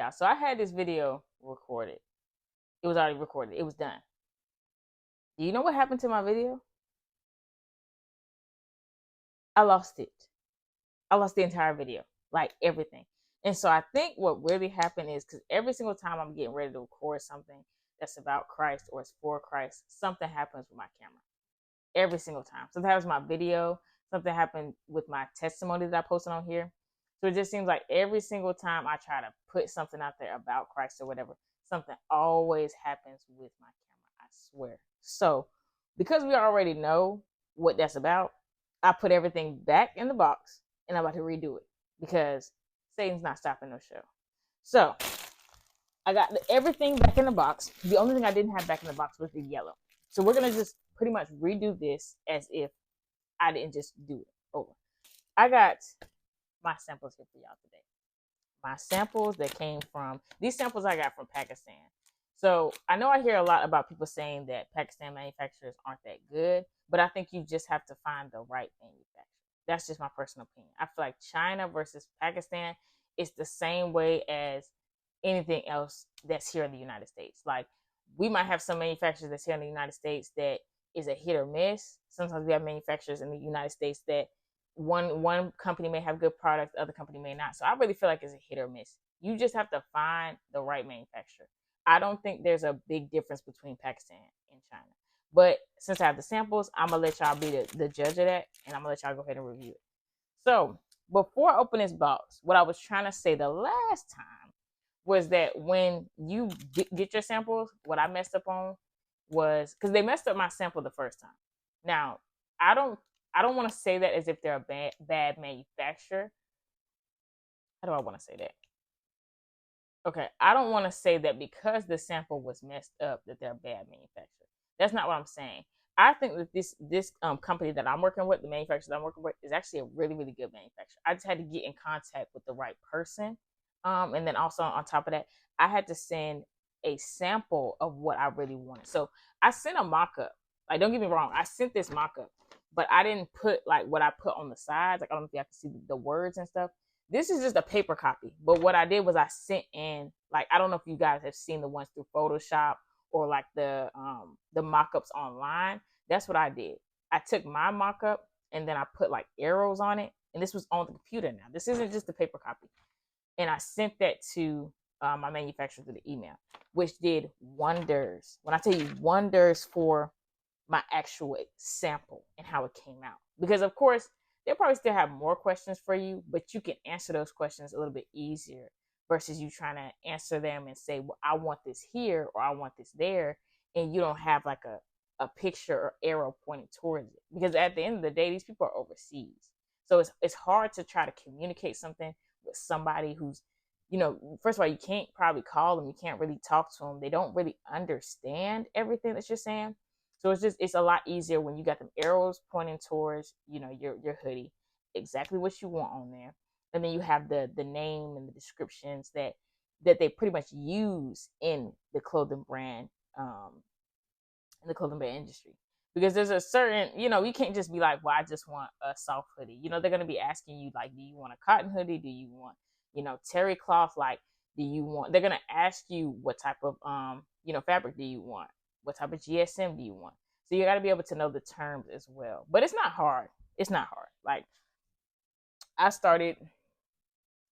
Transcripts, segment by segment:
y'all. So I had this video recorded. It was already recorded. It was done. Do you know what happened to my video? I lost it. I lost the entire video, like everything. And so I think what really happened is because every single time I'm getting ready to record something that's about Christ or it's for Christ, something happens with my camera. Every single time. Sometimes my video, something happened with my testimony that I posted on here. So it just seems like every single time I try to put something out there about Christ or whatever, something always happens with my camera. I swear. So because we already know what that's about, I put everything back in the box and I'm about to redo it because Satan's not stopping no show. So I got everything back in the box. The only thing I didn't have back in the box was the yellow. So we're going to just pretty much redo this as if I didn't just do it over. I got my samples here for y'all today. My samples that came from, these samples I got from Pakistan. So I know I hear a lot about people saying that Pakistan manufacturers aren't that good, but I think you just have to find the right manufacturer. That's just my personal opinion. I feel like China versus Pakistan is the same way as anything else that's here in the United States. Like we might have some manufacturers that's here in the United States that is a hit or miss. Sometimes we have manufacturers in the United States that one company may have good products, the other company may not. So I really feel like it's a hit or miss. You just have to find the right manufacturer. I don't think there's a big difference between Pakistan and China. But since I have the samples, I'm going to let y'all be the judge of that, and I'm going to let y'all go ahead and review it. So before I open this box, what I was trying to say the last time was that when you get your samples, what I messed up on was, because they messed up my sample the first time. Now, I don't want to say that as if they're a bad manufacturer. How do I want to say that? Okay, I don't want to say that because the sample was messed up that they're a bad manufacturer. That's not what I'm saying. I think that this company that I'm working with, the manufacturer that I'm working with, is actually a really, really good manufacturer. I just had to get in contact with the right person. And then also on top of that, I had to send a sample of what I really wanted. So I sent a mock-up. Like, don't get me wrong, I sent this mock-up, but I didn't put like what I put on the sides. Like, I don't know if you have to see the words and stuff. This is just a paper copy. But what I did was I sent in, like, I don't know if you guys have seen the ones through Photoshop or like the mock-ups online. That's what I did. I took my mock-up and then I put like arrows on it. And this was on the computer now. This isn't just a paper copy. And I sent that to my manufacturer through the email, which did wonders. When I tell you wonders for my actual sample and how it came out. Because of course, they'll probably still have more questions for you, but you can answer those questions a little bit easier versus you trying to answer them and say, well, I want this here or I want this there. And you don't have like a picture or arrow pointing towards it. Because at the end of the day, these people are overseas. So it's hard to try to communicate something with somebody who's, you know, first of all, you can't probably call them. You can't really talk to them. They don't really understand everything that you're saying. So it's a lot easier when you got them arrows pointing towards, you know, your hoodie, exactly what you want on there. And then you have the name and the descriptions that they pretty much use in the clothing brand, in the clothing brand industry. Because there's a certain, you know, you can't just be like, well, I just want a soft hoodie. You know, they're going to be asking you, like, do you want a cotton hoodie? Do you want, you know, terry cloth? Like, do you want, they're going to ask you what type of, you know, fabric do you want? What type of GSM do you want? So you got to be able to know the terms as well. But it's not hard. It's not hard. Like, I started,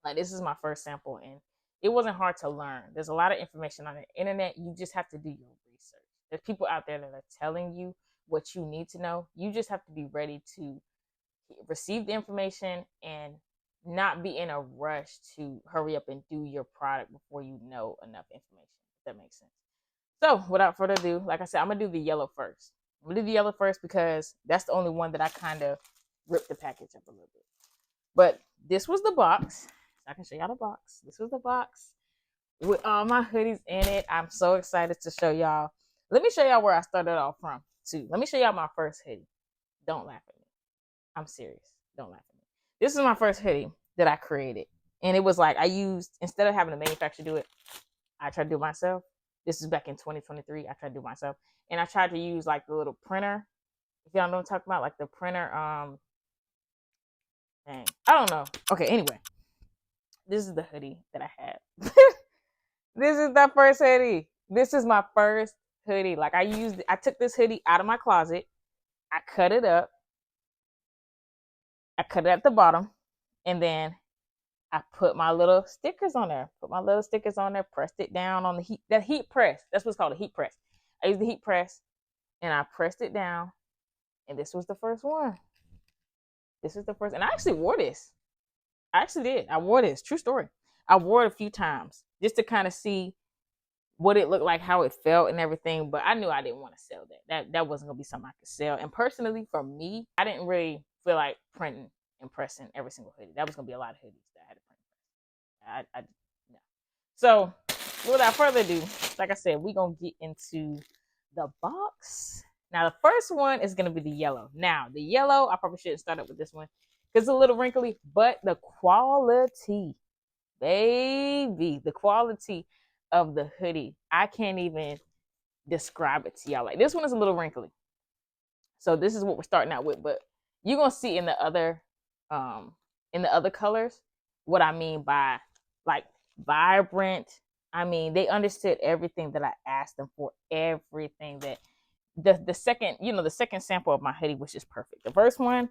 like, this is my first sample, and it wasn't hard to learn. There's a lot of information on the internet. You just have to do your research. There's people out there that are telling you what you need to know. You just have to be ready to receive the information and not be in a rush to hurry up and do your product before you know enough information, if that makes sense. So without further ado, like I said, I'm going to do the yellow first. I'm going to do the yellow first because that's the only one that I kind of ripped the package up a little bit. But this was the box. I can show y'all the box. This was the box with all my hoodies in it. I'm so excited to show y'all. Let me show y'all where I started off from, too. Let me show y'all my first hoodie. Don't laugh at me. I'm serious. Don't laugh at me. This is my first hoodie that I created. And it was like I used, instead of having a manufacturer do it, I tried to do it myself. This is back in 2023. I tried to do it myself. And I tried to use like the little printer. If y'all know what I'm talking about, like the printer. Dang. I don't know. Okay, anyway. This is the hoodie that I had. This is the first hoodie. This is my first hoodie. Like I took this hoodie out of my closet. I cut it up. I cut it at the bottom, and then I put my little stickers on there. Pressed it down on the heat. That heat press. That's what's called a heat press. I used the heat press, and I pressed it down. And this was the first one. This is the first, and I actually wore this. I actually did. I wore this. True story. I wore it a few times just to kind of see what it looked like, how it felt, and everything. But I knew I didn't want to sell that. That wasn't gonna be something I could sell. And personally, for me, I didn't really feel like printing and pressing every single hoodie. That was gonna be a lot of hoodies that I had to print. I no. So without further ado, like I said, we're gonna get into the box. Now the first one is gonna be the yellow. Now the yellow, I probably shouldn't start up with this one because it's a little wrinkly, but the quality, baby, the quality of the hoodie, I can't even describe it to y'all. Like this one is a little wrinkly, so this is what we're starting out with. But you're gonna see in the other colors what I mean by like vibrant. I mean, they understood everything that I asked them for, everything that the second, the second sample of my hoodie was just perfect. The first one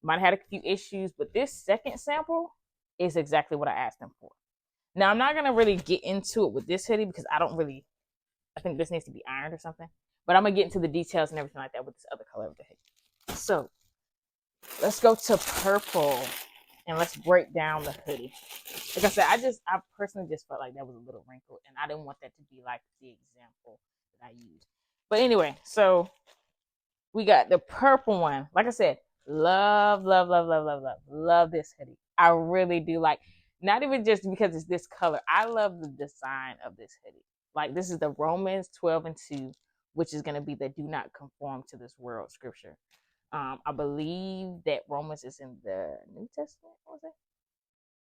might have had a few issues, but this second sample is exactly what I asked them for. Now, I'm not going to really get into it with this hoodie because I think this needs to be ironed or something. But I'm going to get into the details and everything like that with this other color of the hoodie. So, let's go to purple and let's break down the hoodie. Like I said, I personally just felt like that was a little wrinkled, and I didn't want that to be like the example that I used. But anyway, so we got the purple one. Like I said, love this hoodie. I really do. Like, not even just because it's this color. I love the design of this hoodie. Like, this is the Romans 12:2, which is going to be the do not conform to this world scripture. I believe that Romans is in the New Testament. What was it?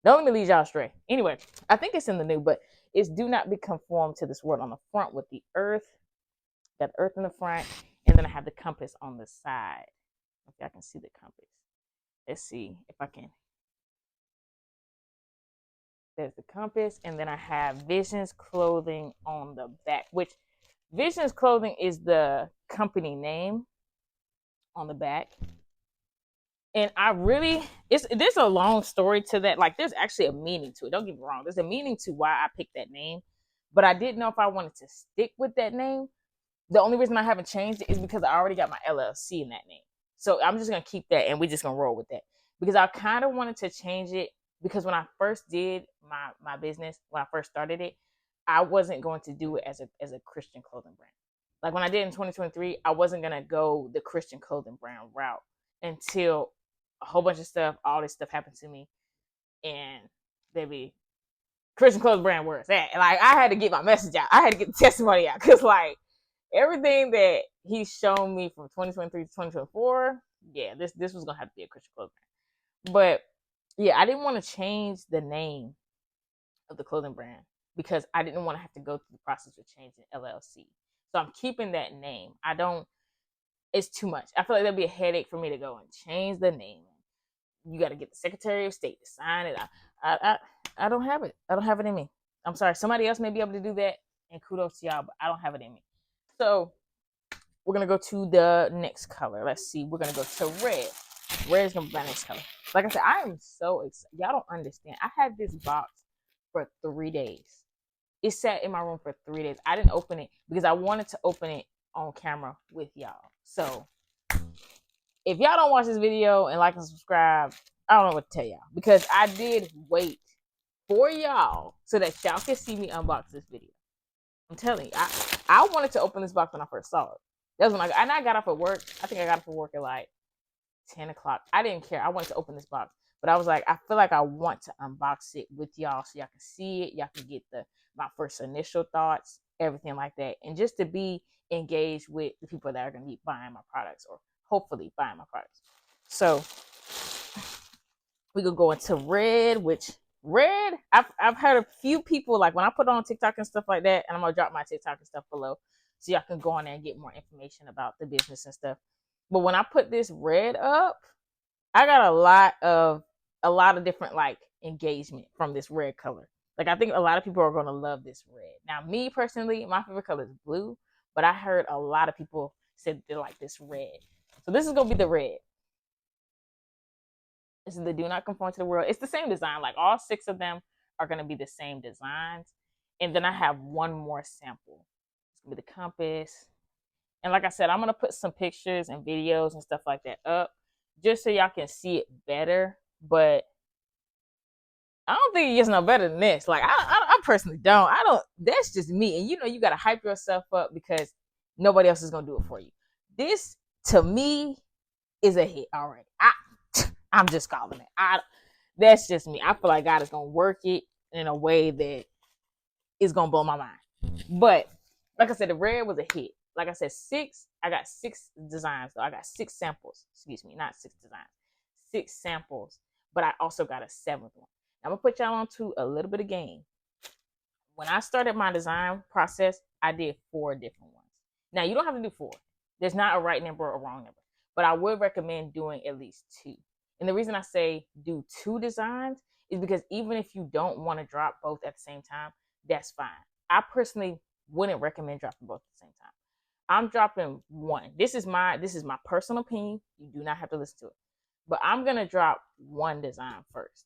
Don't let me lead y'all astray. Anyway, I think it's in the New, but it's do not be conformed to this world on the front with the earth. Got earth in the front, and then I have the compass on the side. Okay, I can see the compass. Let's see if I can. There's the compass, and then I have Visions Clothing on the back, which Visions Clothing is the company name on the back. And there's a long story to that. Like, there's actually a meaning to it. Don't get me wrong. There's a meaning to why I picked that name, but I didn't know if I wanted to stick with that name. The only reason I haven't changed it is because I already got my LLC in that name. So I'm just going to keep that, and we're just going to roll with that. Because I kind of wanted to change it because when I first did my business, when I first started it, I wasn't going to do it as a Christian clothing brand. Like when I did in 2023, I wasn't going to go the Christian clothing brand route until a whole bunch of stuff, all this stuff happened to me. And baby, Christian clothing brand, where it's at. Like, I had to get my message out. I had to get the testimony out. Because, like, everything that he's shown me from 2023 to 2024, yeah, this was gonna have to be a Christian clothing brand. But yeah, I didn't want to change the name of the clothing brand because I didn't want to have to go through the process of changing LLC. So I'm keeping that name. It's too much. I feel like that'd be a headache for me to go and change the name. You got to get the Secretary of State to sign it. I don't have it. I don't have it in me. I'm sorry. Somebody else may be able to do that, and kudos to y'all, but I don't have it in me. So we're going to go to the next color. Let's see. We're going to go to red. Red is going to be my next color. Like I said, I am so excited. Y'all don't understand. I had this box for 3 days. It sat in my room for 3 days. I didn't open it because I wanted to open it on camera with y'all. So if y'all don't watch this video and like and subscribe, I don't know what to tell y'all. Because I did wait for y'all so that y'all can see me unbox this video. I'm telling you, I wanted to open this box when I first saw it. That's when I got off at work. I think I got off at work at like 10 o'clock. I didn't care. I wanted to open this box. But I was like, I feel like I want to unbox it with y'all so y'all can see it. Y'all can get my first initial thoughts, everything like that. And just to be engaged with the people that are going to be buying my products or hopefully buying my products. So we could go into red, which red, I've heard a few people, like when I put on TikTok and stuff like that, and I'm going to drop my TikTok and stuff below so y'all can go on there and get more information about the business and stuff. But when I put this red up, I got a lot of different like engagement from this red color. Like, I think a lot of people are going to love this red. Now, me personally, my favorite color is blue, but I heard a lot of people said they like this red. So this is going to be the red. This is the Do Not Conform to the World. It's the same design. Like, all 6 of them are going to be the same designs. And then I have one more sample. It's going to be the compass. And like I said, I'm going to put some pictures and videos and stuff like that up just so y'all can see it better. But I don't think it gets no better than this. Like, I personally don't. That's just me. And you got to hype yourself up because nobody else is going to do it for you. This, to me, is a hit already. I'm just calling it. That's just me. I feel like God is going to work it in a way that is going to blow my mind. But like I said, the red was a hit. Like I said, I got 6 designs. So I got 6 samples. Excuse me, not 6 designs. 6 samples. But I also got a 7th one. I'm going to put y'all on to a little bit of game. When I started my design process, I did 4 different ones. Now, you don't have to do 4. There's not a right number or a wrong number. But I would recommend doing at least 2. And the reason I say do 2 designs is because even if you don't want to drop both at the same time, that's fine. I personally wouldn't recommend dropping both at the same time. I'm dropping 1. This is my personal opinion. You do not have to listen to it. But I'm going to drop 1 design first.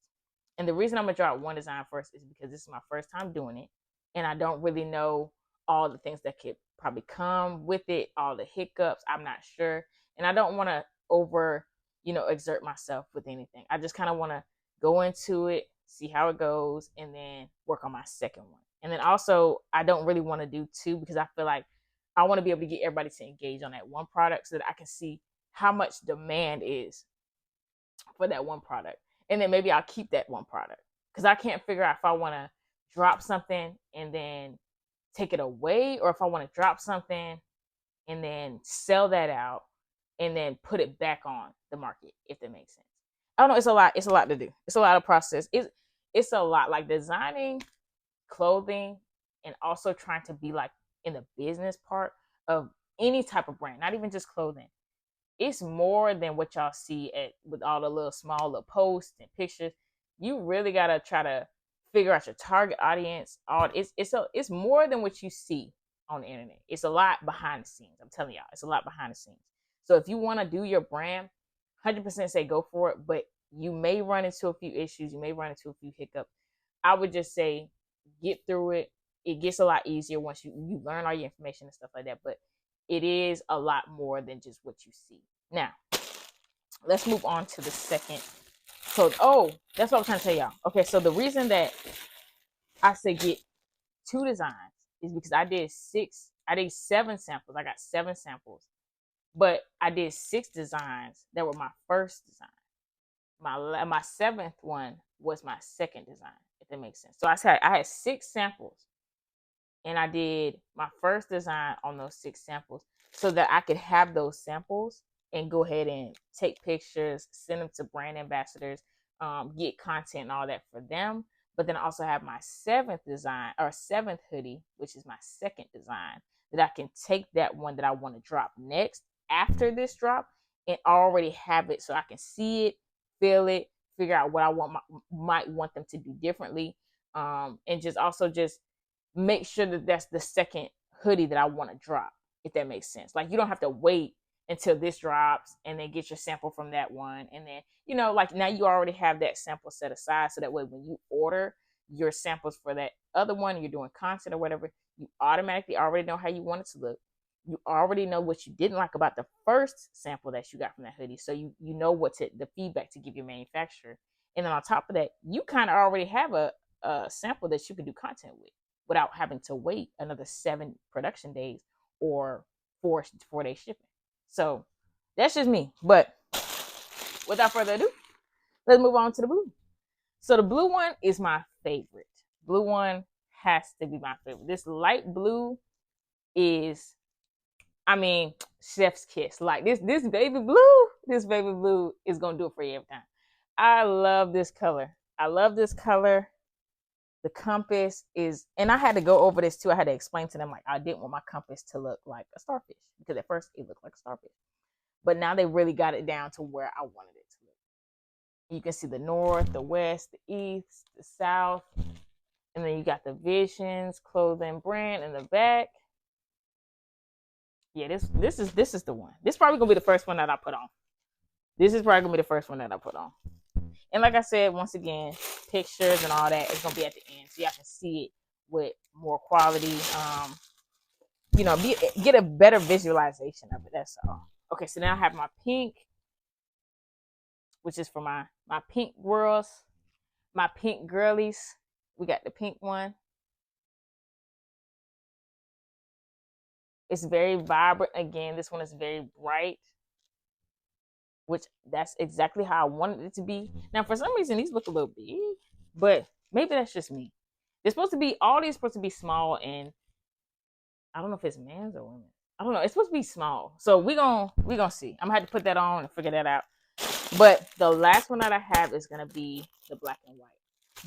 And the reason I'm going to drop 1 design first is because this is my first time doing it. And I don't really know all the things that could probably come with it, all the hiccups. I'm not sure. And I don't want to exert myself with anything. I just kind of want to go into it, see how it goes, and then work on my second one. And then also, I don't really want to do 2 because I feel like I want to be able to get everybody to engage on that one product so that I can see how much demand is for that one product. And then maybe I'll keep that one product because I can't figure out if I want to drop something and then take it away, or if I want to drop something and then sell that out and then put it back on the market, if that makes sense. I don't know. It's a lot. It's a lot to do. It's a lot of process. It's a lot, like designing clothing and also trying to be like in the business part of any type of brand, not even just clothing. It's more than what y'all see with all the little small little posts and pictures. You really gotta try to figure out your target audience. It's more than what you see on the internet. It's a lot behind the scenes. I'm telling y'all, it's a lot behind the scenes. So if you want to do your brand, 100% say go for it. But you may run into a few issues. You may run into a few hiccups. I would just say get through it. It gets a lot easier once you learn all your information and stuff like that. But it is a lot more than just what you see. Now, let's move on to the second. So, that's what I'm trying to tell y'all. Okay, so the reason that I say get 2 designs is because I did 7 samples. I got 7 samples. But I did 6 designs that were my first design. My 7th one was my second design, if that makes sense. So I had 6 samples. And I did my first design on those 6 samples so that I could have those samples and go ahead and take pictures, send them to brand ambassadors, get content and all that for them. But then I also have my 7th design, or 7th hoodie, which is my second design, that I can take that one that I want to drop next after this drop and already have it so I can see it, feel it, figure out what I might want them to do differently, and just make sure that that's the second hoodie that I want to drop, if that makes sense. Like, you don't have to wait until this drops and then get your sample from that one. And then, like, now you already have that sample set aside. So that way, when you order your samples for that other one, you're doing content or whatever, you automatically already know how you want it to look. You already know what you didn't like about the first sample that you got from that hoodie. So you know the feedback to give your manufacturer. And then on top of that, you kind of already have a sample that you can do content with without having to wait another 7 production days or 4-day shipping. So that's just me. But without further ado, let's move on to the blue. So the blue one is my favorite. Blue one has to be my favorite. This light blue is, chef's kiss. Like this baby blue is gonna do it for you every time. I love this color. The compass is, and I had to go over this too. I had to explain to them, like, I didn't want my compass to look like a starfish because at first it looked like a starfish. But now they really got it down to where I wanted it to look. You can see the north, the west, the east, the south. And then you got the Visions clothing brand in the back. Yeah, this is the one. This is probably gonna be the first one that I put on. This is probably gonna be the first one that I put on. And like I said, once again, pictures and all that is gonna be at the end, so y'all can see it with more quality. Get a better visualization of it. That's all. Okay, so now I have my pink, which is for my pink girls, my pink girlies. We got the pink one. It's very vibrant. Again, this one is very bright, which that's exactly how I wanted it to be. Now, for some reason, these look a little big, but maybe that's just me. They're supposed to be, all these supposed to be small, and I don't know if it's men's or women. I don't know. It's supposed to be small. So we gonna see. I'm gonna have to put that on and figure that out. But the last one that I have is gonna be the black and white.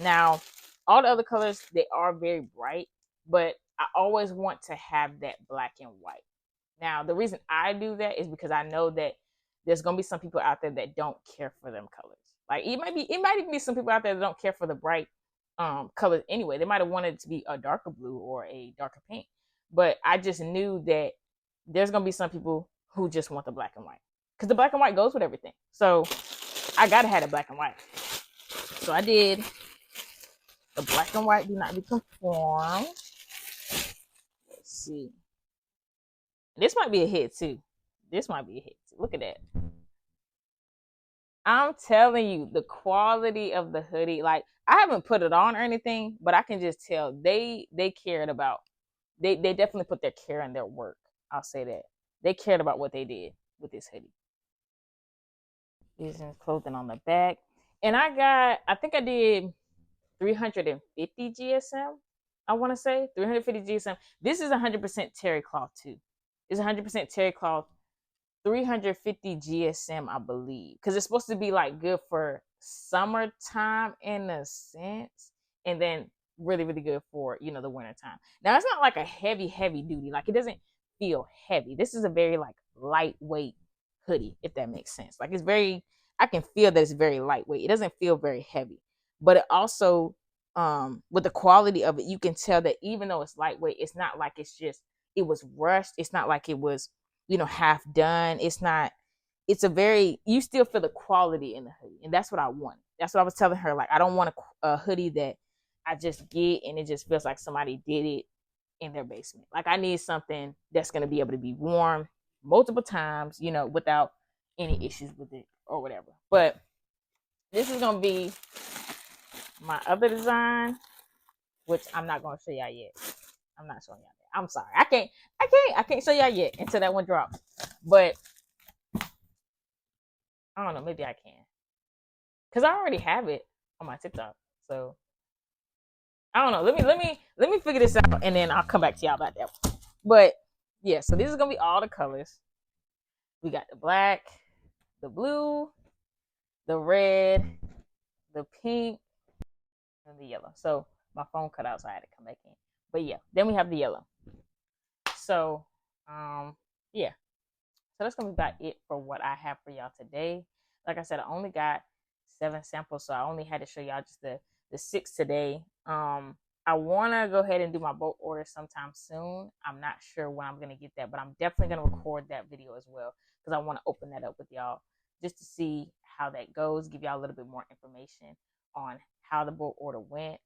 Now, all the other colors, they are very bright, but I always want to have that black and white. Now, the reason I do that is because I know that there's gonna be some people out there that don't care for them colors. Like it might even be some people out there that don't care for the bright colors anyway. They might have wanted it to be a darker blue or a darker pink. But I just knew that there's gonna be some people who just want the black and white. Because the black and white goes with everything. So I gotta have the black and white. So I did the black and white do not be conformed. Let's see. This might be a hit too. This might be a hit too. Look at that. I'm telling you, the quality of the hoodie, like I haven't put it on or anything, but I can just tell they cared about, they definitely put their care in their work. I'll say that. They cared about what they did with this hoodie. Using clothing on the back. And I think I did 350 GSM. I want to say 350 GSM. This is 100% terry cloth too. It's 100% terry cloth, 350 GSM, I believe, because it's supposed to be like good for summertime in a sense, and then really really good for the winter time. Now it's not like a heavy duty, like it doesn't feel heavy. This is a very like lightweight hoodie, if that makes sense. Like it's very, I can feel that it's very lightweight. It doesn't feel very heavy, but it also with the quality of it, you can tell that even though it's lightweight, it's not like it was rushed. It's not like it was half done. It's a very, you still feel the quality in the hoodie. And that's what I want. That's what I was telling her. Like, I don't want a hoodie that I just get and it just feels like somebody did it in their basement. Like, I need something that's going to be able to be worn multiple times, without any issues with it or whatever. But this is going to be my other design, which I'm not going to show y'all yet. I'm not showing y'all that. I'm sorry. I can't show y'all yet until that one drops. But I don't know, maybe I can. Cause I already have it on my TikTok. So I don't know. Let me figure this out and then I'll come back to y'all about that one. But yeah, so this is gonna be all the colors. We got the black, the blue, the red, the pink, and the yellow. So my phone cut out, so I had to come back in. But yeah, then we have the yellow. So yeah. So that's gonna be about it for what I have for y'all today. Like I said, I only got 7 samples, so I only had to show y'all just the 6 today. I want to go ahead and do my bulk order sometime soon. I'm not sure when I'm gonna get that, but I'm definitely gonna record that video as well because I want to open that up with y'all just to see how that goes, give y'all a little bit more information on how the bulk order went,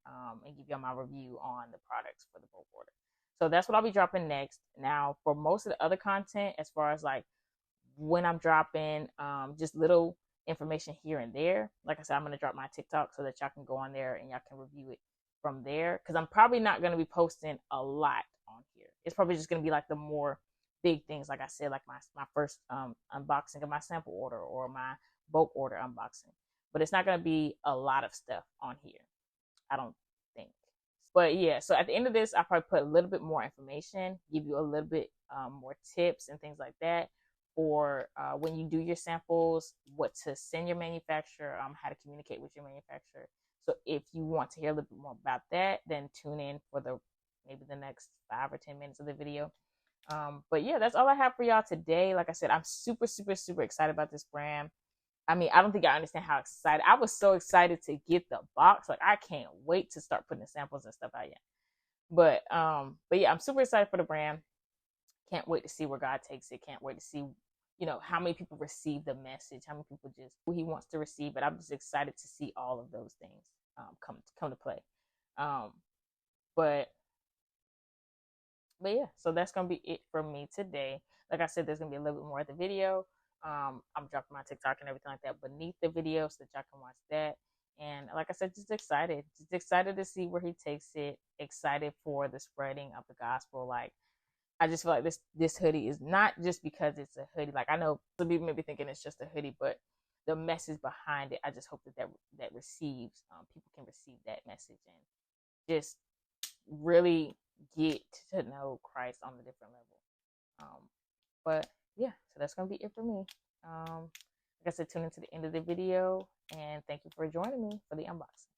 and give y'all my review on the products for the bulk order. So that's what I'll be dropping next. Now, for most of the other content, as far as like when I'm dropping, just little information here and there. Like I said, I'm going to drop my TikTok so that y'all can go on there and y'all can review it from there. Because I'm probably not going to be posting a lot on here. It's probably just going to be like the more big things, like I said, like my first unboxing of my sample order or my bulk order unboxing. But it's not going to be a lot of stuff on here, I don't think. But yeah, so at the end of this, I'll probably put a little bit more information, give you a little bit more tips and things like that. Or when you do your samples, what to send your manufacturer, how to communicate with your manufacturer. So if you want to hear a little bit more about that, then tune in for maybe the next 5 or 10 minutes of the video. But yeah, that's all I have for y'all today. Like I said, I'm super, super, super excited about this brand. I mean, I don't think I understand how excited I was. So excited to get the box. Like, I can't wait to start putting the samples and stuff out yet. But yeah, I'm super excited for the brand. Can't wait to see where God takes it. Can't wait to see, how many people receive the message, how many people just who He wants to receive. But I'm just excited to see all of those things come to play. Um, but yeah, so that's gonna be it for me today. Like I said, there's gonna be a little bit more of the video. I'm dropping my TikTok and everything like that beneath the video so that y'all can watch that. And like I said, just excited to see where He takes it. Excited for the spreading of the gospel. Like, I just feel like this hoodie is not just because it's a hoodie. Like, I know some people may be thinking it's just a hoodie, but the message behind it, I just hope that receives, people can receive that message and just really get to know Christ on a different level. But yeah, so that's gonna be it for me. Like I said, tune into the end of the video, and thank you for joining me for the unboxing.